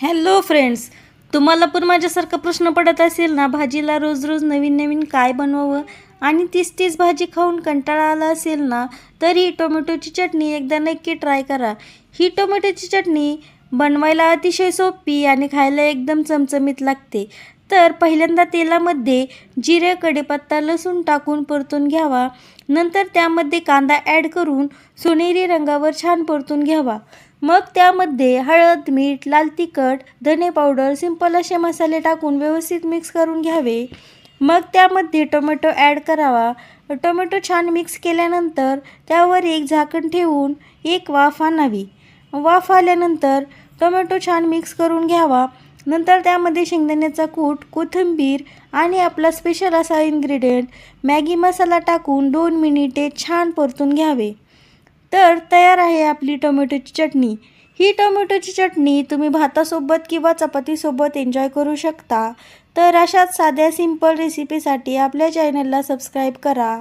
Hello friends, तुम्हाला पण माझ्यासारखा प्रश्न पडत असेल ना, भाजीला रोज रोज नवीन नवीन काय बनवावं आणि तीच तीच भाजी खाऊन कंटाळा आला असेल ना, तर ही टोमॅटोची चटणी एकदा नक्की ट्राय करा. ही टोमॅटोची चटणी बनवायला अतिशय सोपी आणि खायला एकदम चमचमीत लागते. तर पहिल्यांदा तेलामध्ये जिरे, कढीपत्ता, लसूण टाकून परतून घ्यावा. नंतर त्यामध्ये कांदा ॲड करून सोनेरी रंगावर छान परतून घ्यावा. मग त्यामध्ये हळद, मीठ, लाल तिखट, धने पावडर, सिंपल असे मसाले टाकून व्यवस्थित मिक्स करून घ्यावे. मग त्यामध्ये टोमॅटो ॲड करावा. टोमॅटो छान मिक्स केल्यानंतर त्यावर एक झाकण ठेवून एक वाफ आणावी. वाफ आल्यानंतर टोमॅटो छान मिक्स करून घ्यावा. नंतर त्यामध्ये शेंगदाण्याचा कूट, कोथिंबीर आणि आपला स्पेशल असा इन्ग्रेडियंट मॅगी मसाला टाकून 2 मिनिटे छान परतून घ्यावे. तर तयार आहे आपली टोमॅटोची चटणी. ही टोमॅटोची चटणी तुम्ही भातासोबत किंवा चपातीसोबत एन्जॉय करू शकता. तर अशाच साध्या सिंपल रेसिपीसाठी आपल्या चॅनलला सबस्क्राईब करा.